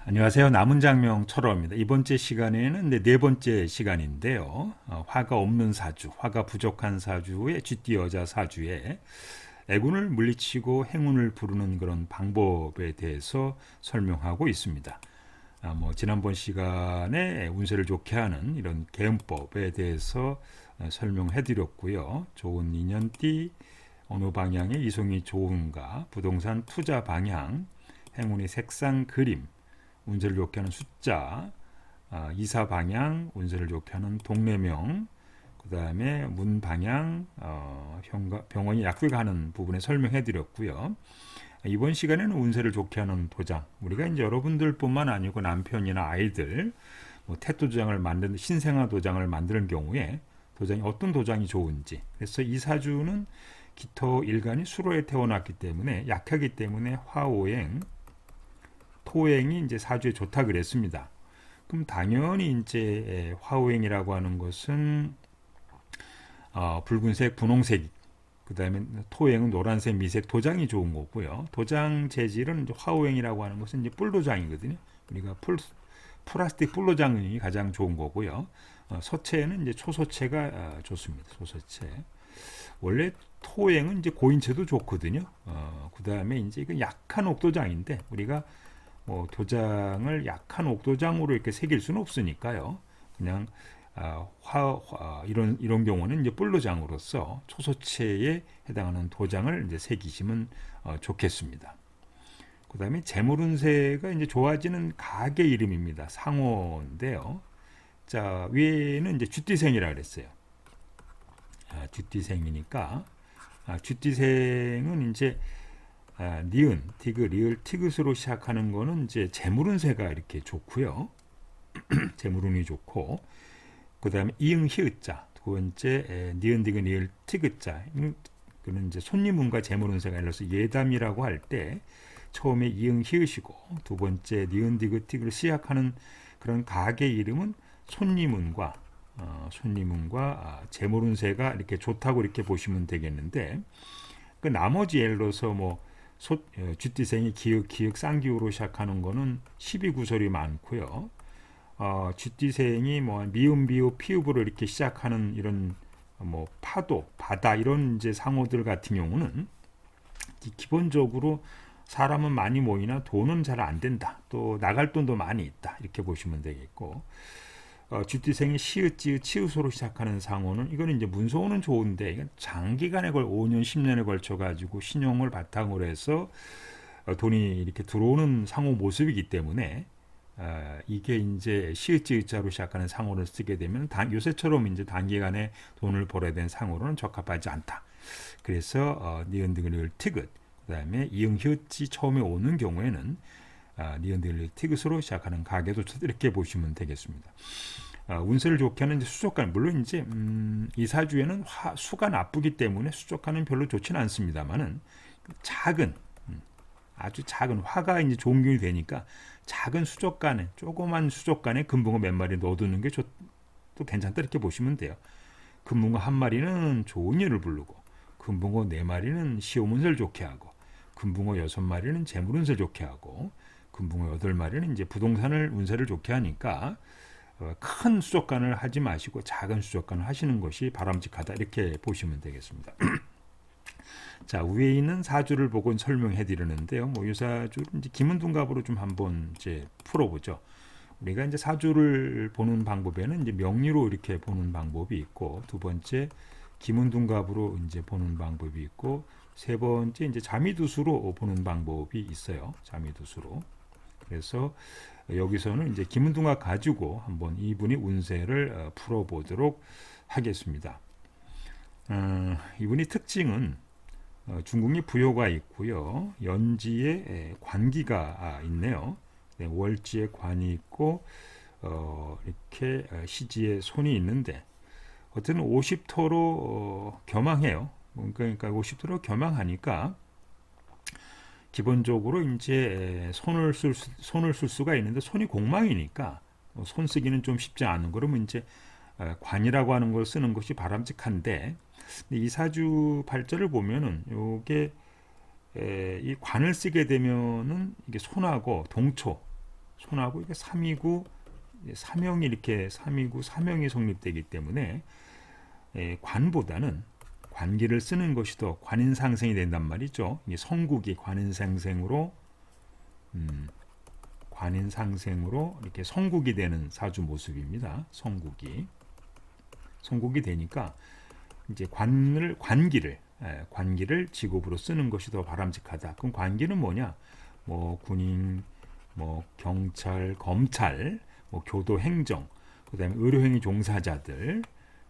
안녕하세요. 남은 장명 철호입니다. 이번째 시간에는 네 번째 시간인데요. 화가 없는 사주, 화가 부족한 사주의 쥐띠 여자 사주에 애군을 물리치고 행운을 부르는 그런 방법에 대해서 설명하고 있습니다. 지난번 시간에 운세를 좋게 하는 이런 개운법에 대해서 설명해 드렸고요. 좋은 인연띠, 어느 방향에 이송이 좋은가, 부동산 투자 방향, 행운의 색상 그림, 운세를 좋게 하는 숫자, 이사 방향, 운세를 좋게 하는 동네명, 그 다음에 문 방향, 병원이 약속하는 부분에 설명해 드렸고요. 이번 시간에는 운세를 좋게 하는 도장, 우리가 이제 여러분들뿐만 아니고 남편이나 아이들, 태도 도장을 만드는 신생아 도장을 만드는 경우에 도장이 어떤 도장이 좋은지, 그래서 이 사주는 기토 일간이 수로에 태어났기 때문에 약하기 때문에 화오행, 토행이 이제 사주에 좋다 그랬습니다. 그럼 당연히 이제 화오행이라고 하는 것은 붉은색, 분홍색, 그 다음에 토행은 노란색, 미색, 도장이 좋은 거고요. 도장 재질은 이제 화오행이라고 하는 것은 이제 뿔도장이거든요. 우리가 플라스틱 뿔도장이 가장 좋은 거고요. 서체는 이제 초서체가 좋습니다. 초서체. 원래 토행은 이제 고인체도 좋거든요. 그 다음에 이제 이건 약한 옥도장인데 우리가 도장을 약한 옥도장으로 이렇게 새길 수는 없으니까요. 그냥 이런 경우는 이제 뿔도장으로서 초소체에 해당하는 도장을 이제 새기시면 좋겠습니다. 그 다음에 재물운세가 이제 좋아지는 가게 이름입니다. 상호인데요. 자, 위에는 이제 쥐띠생이라 그랬어요. 쥐띠생이니까 쥐띠생은 이제 니은, 티그, 리을, 티귿으로 시작하는 거는 이제 재물운세가 이렇게 좋고요. 재물운이 좋고, 그 다음에 이응, 히읗자, 두 번째 니은, 디귿, 리을, 티귿자, 그는 이제 손님운과 재물운세가 일러서 예담이라고 할 때 처음에 이응, 히읗이고 두 번째 니은, 디귿, 티귿을 시작하는 그런 가게 이름은 손님운과 재물운세가 이렇게 좋다고 이렇게 보시면 되겠는데, 그 나머지 예를 들어서 쥐띠생이 기역, 쌍기우로 시작하는 거는 12구설이 많고요. 쥐띠생이 미음, 비읍, 피읍으로 이렇게 시작하는 이런 파도, 바다 이런 이제 상호들 같은 경우는 기본적으로 사람은 많이 모이나 돈은 잘 안 된다. 또 나갈 돈도 많이 있다. 이렇게 보시면 되겠고. 쥐띠생이 시읒, 지읒, 치읒으로 시작하는 상호는 이거는 이제 문서호는 좋은데 이건 장기간에 5년, 10년에 걸쳐 가지고 신용을 바탕으로 해서 돈이 이렇게 들어오는 상호 모습이기 때문에 이게 이제 시읒, 지읒자로 시작하는 상호를 쓰게 되면 요새처럼 이제 단기간에 돈을 벌어야 되는 상호로는 적합하지 않다. 그래서 니은, 디귿, 리을, 티귿, 그다음에 이응, 히읗이 처음에 오는 경우에는 니은, 디귿, 리을, 티귿으로 시작하는 가게도 이렇게 보시면 되겠습니다. 운세를 좋게 하는 수족관, 물론 이제 이 사주에는 수가 나쁘기 때문에 수족관은 별로 좋지는 않습니다만은 작은, 아주 작은 화가 이제 좋은 균이 되니까 작은 수족관에, 조그만 수족관에 금붕어 몇 마리 넣어두는 게 또 괜찮다 이렇게 보시면 돼요. 금붕어 한 마리는 좋은 일을 부르고, 금붕어 네 마리는 시험 운세를 좋게 하고, 금붕어 6마리는 재물 운세를 좋게 하고, 금붕어 8마리는 이제 부동산을 운세를 좋게 하니까 큰 수족관을 하지 마시고 작은 수족관을 하시는 것이 바람직하다 이렇게 보시면 되겠습니다. 자, 위에 있는 사주를 보고 설명해 드리는데요. 이 사주를 이제 김은둔갑으로 좀 한번 이제 풀어보죠. 우리가 이제 사주를 보는 방법에는 이제 명리로 이렇게 보는 방법이 있고, 두 번째 김은둔갑으로 이제 보는 방법이 있고, 세 번째 이제 자미두수로 보는 방법이 있어요. 자미두수로. 그래서 여기서는 이제 김은둔갑 가지고 한번 이분이 운세를 풀어보도록 하겠습니다. 이분이 특징은 중국이 부여가 있고요. 연지에 관기가 있네요. 네, 월지에 관이 있고 이렇게 시지에 손이 있는데 어쨌든 50토로 겸황해요. 그러니까 50토로 겸황하니까 기본적으로 이제 손을 쓸 수가 있는데 손이 공망이니까 손 쓰기는 좀 쉽지 않은 그러면 이제 관이라고 하는 걸 쓰는 것이 바람직한데, 이 사주 발자를 보면은 요게 이 관을 쓰게 되면은 이게 손하고 동초, 손하고 이게 3이구 사명이 이렇게 3이구 사명이 성립되기 때문에 관보다는 관기를 쓰는 것이 더 관인상생이 된단 말이죠. 이 성국이 관인상생으로 이렇게 성국이 되는 사주 모습입니다. 성국이 되니까 이제 관기를 직업으로 쓰는 것이 더 바람직하다. 그럼 관기는 뭐냐? 뭐 군인, 뭐 경찰, 검찰, 뭐 교도, 행정, 그다음에 의료행위 종사자들,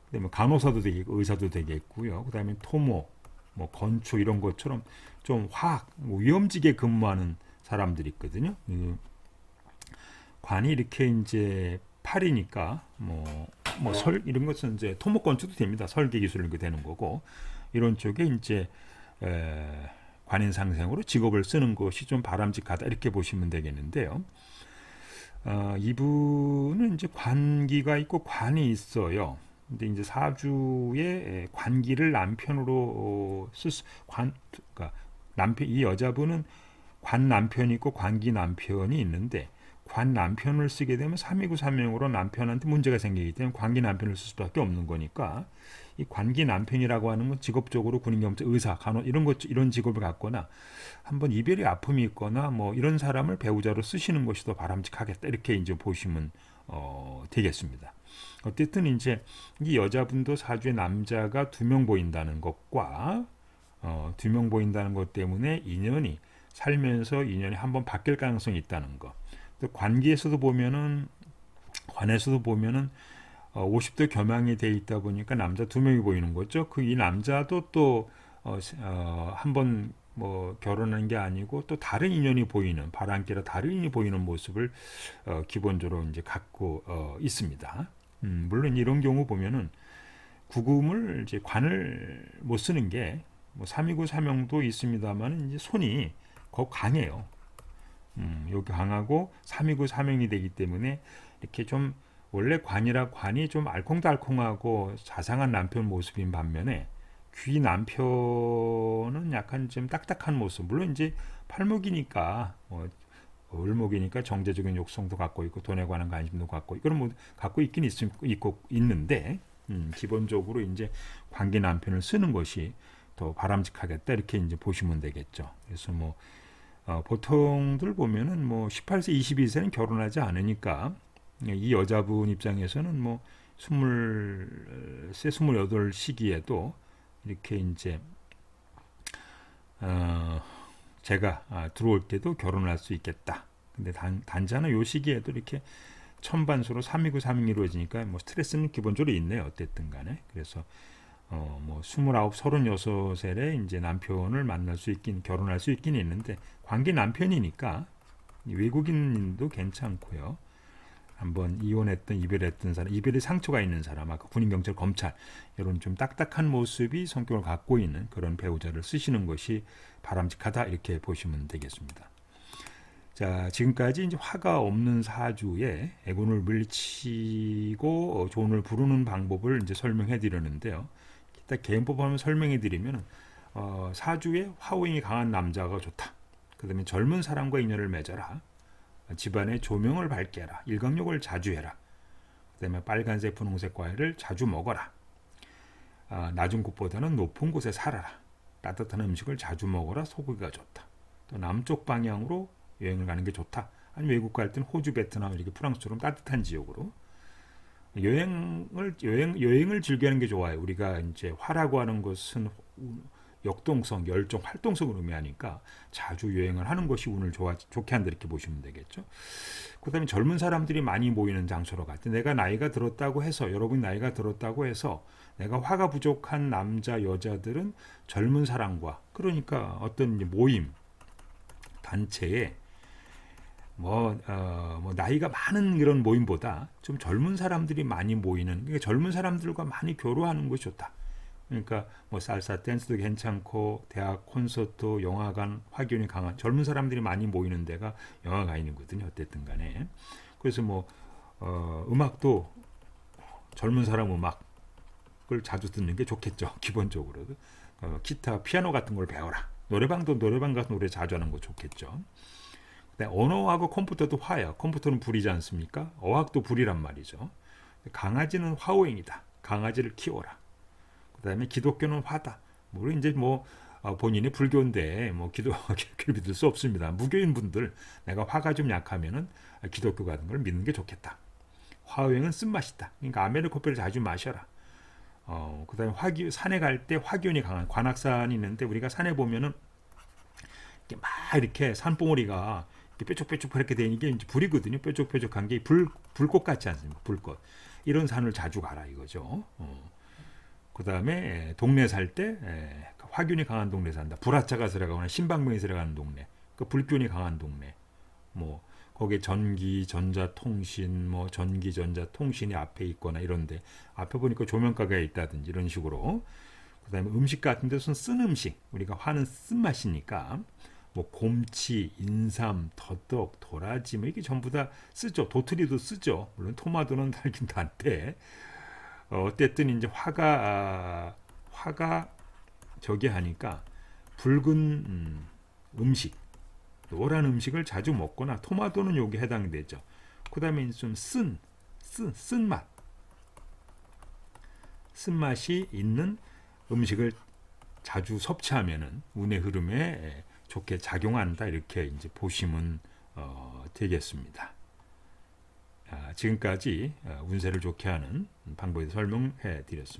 그다음에 간호사도 되겠고 의사도 되겠고요. 그다음에 토모, 뭐 건축 이런 것처럼 좀 화학, 뭐 위험직에 근무하는 사람들이 있거든요. 관이 이렇게 이제 팔이니까 설 이런 것은 이제 토목 건축도 됩니다. 설계 기술 이렇게 되는 거고 이런 쪽에 이제 관인상생으로 직업을 쓰는 것이 좀 바람직하다 이렇게 보시면 되겠는데요. 이분은 이제 관기가 있고 관이 있어요. 근데 이제 사주에 관기를 남편으로 그러니까 이 여자분은 관 남편이 있고 관기 남편이 있는데 관 남편을 쓰게 되면 3이구 사명으로 남편한테 문제가 생기기 때문에 관기 남편을 쓸 수밖에 없는 거니까 이 관기 남편이라고 하는 건 직업적으로 군인, 경찰, 의사, 간호 이런 직업을 갖거나 한번 이별의 아픔이 있거나 뭐 이런 사람을 배우자로 쓰시는 것이 더 바람직하겠다 이렇게 이제 보시면 되겠습니다. 어쨌든 이제 이 여자분도 사주에 남자가 2명 보인다는 것과 2명 보인다는 것 때문에 인연이 살면서 인연이 한번 바뀔 가능성이 있다는 것. 관계에서도 보면은 50도 겸양이 돼 있다 보니까 남자 2명이 보이는 거죠. 이 남자도 또 한번 뭐 결혼한 게 아니고 또 다른 인연이 보이는 바람길에 다른 인연이 보이는 모습을 기본적으로 이제 갖고 있습니다. 물론 이런 경우 보면은 구금을 이제 관을 못 쓰는 게 뭐 3이구 사명도 있습니다만 이제 손이 거 강해요. 여기 강하고 3이구 사명이 되기 때문에 이렇게 좀 원래 관이 좀 알콩달콩하고 자상한 남편 모습인 반면에 귀 남편은 약간 좀 딱딱한 모습. 물론 이제 팔목이니까 을목이니까 정제적인 욕성도 갖고 있고 돈에 관한 관심도 갖고 있고 그런 뭐 갖고 있긴 있는데 기본적으로 이제 관계 남편을 쓰는 것이 더 바람직하겠다 이렇게 이제 보시면 되겠죠. 그래서 뭐 보통들 보면은 뭐 18세, 22세는 결혼하지 않으니까 이 여자분 입장에서는 뭐 23세, 28 시기에도 이렇게 이제 제가 들어올 때도 결혼할 수 있겠다. 근데 단지 하나 요 시기에도 이렇게 천반수로 3이구 3이 이루어지니까 뭐 스트레스는 기본적으로 있네요. 어쨌든 간에. 그래서 뭐 29, 36살에 이제 남편을 결혼할 수 있긴 있는데 관계 남편이니까 외국인도 괜찮고요. 한번 이별했던 사람, 이별의 상처가 있는 사람, 아까 군인, 경찰, 검찰 이런 좀 딱딱한 모습이 성격을 갖고 있는 그런 배우자를 쓰시는 것이 바람직하다 이렇게 보시면 되겠습니다. 자, 지금까지 이제 화가 없는 사주에 애군을 물리치고 조운을 부르는 방법을 이제 설명해 드렸는데요. 일단 개인법 한번 설명해 드리면 사주에 화우행이 강한 남자가 좋다. 그다음에 젊은 사람과 인연을 맺어라. 집안에 조명을 밝게 해라. 일광욕을 자주 해라. 그다음에 빨간색, 분홍색 과일을 자주 먹어라. 낮은 곳보다는 높은 곳에 살아라. 따뜻한 음식을 자주 먹어라. 소고기가 좋다. 또 남쪽 방향으로 여행을 가는 게 좋다. 아니 외국 갈 때는 호주, 베트남 이렇게 프랑스처럼 따뜻한 지역으로 여행을 즐기는 게 좋아요. 우리가 이제 화라고 하는 것은 역동성, 열정, 활동성을 의미하니까 자주 여행을 하는 것이 운을 좋게 한다 이렇게 보시면 되겠죠. 그다음에 젊은 사람들이 많이 모이는 장소로 갈 때 여러분이 나이가 들었다고 해서 내가 화가 부족한 남자, 여자들은 젊은 사람과 그러니까 어떤 모임, 단체에 나이가 많은 이런 모임보다 좀 젊은 사람들이 많이 모이는, 그러니까 젊은 사람들과 많이 교류하는 것이 좋다. 그러니까 뭐 살사 댄스도 괜찮고 대학 콘서트, 영화관, 확연히 강한 젊은 사람들이 많이 모이는 데가 영화관이거든요. 어쨌든 간에. 그래서 음악도 젊은 사람 음악을 자주 듣는 게 좋겠죠. 기본적으로. 기타, 피아노 같은 걸 배워라. 노래방 가서 노래 자주 하는 거 좋겠죠. 네, 언어하고 컴퓨터도 화예요. 컴퓨터는 불이지 않습니까? 어학도 불이란 말이죠. 강아지는 화오행이다. 강아지를 키워라. 그다음에 기독교는 화다. 물론 이제 뭐 본인이 불교인데 뭐 기독교를 믿을 수 없습니다. 무교인 분들 내가 화가 좀 약하면은 기독교 같은 걸 믿는 게 좋겠다. 화오행은 쓴맛이다. 그러니까 아메리카 커피를 자주 마셔라. 그다음에 산에 갈 때 화기운이 강한 관악산이 있는데 우리가 산에 보면은 이렇게 막 이렇게 산봉우리가 이렇게 뾰족뾰족 그렇게 되는 게 이제 불이거든요. 뾰족뾰족한 게 불꽃 같지 않습니까? 불꽃. 이런 산을 자주 가라 이거죠. 그다음에 동네 살 때 화균이 강한 동네 산다. 불화자가 들어가거나 신방명이 들어가는 동네. 그 불균이 강한 동네. 뭐 거기에 전기, 전자통신, 뭐 전기, 전자통신이 앞에 있거나 이런데 앞에 보니까 조명가가 있다든지 이런 식으로. 그다음에 음식 같은 데서는 쓴 음식. 우리가 화는 쓴 맛이니까 뭐 곰치, 인삼, 더덕, 도라지 뭐 이게 전부 다 쓰죠. 도토리도 쓰죠. 물론 토마토는 달긴 한데 어쨌든 이제 화가 저기 하니까 붉은 음식, 노란 음식을 자주 먹거나 토마토는 여기 해당되죠. 그다음에 좀 쓴맛, 쓴맛이 있는 음식을 자주 섭취하면은 운의 흐름에 좋게 작용한다 이렇게 이제 보시면 되겠습니다. 지금까지 운세를 좋게 하는 방법에 설명해 드렸습니다.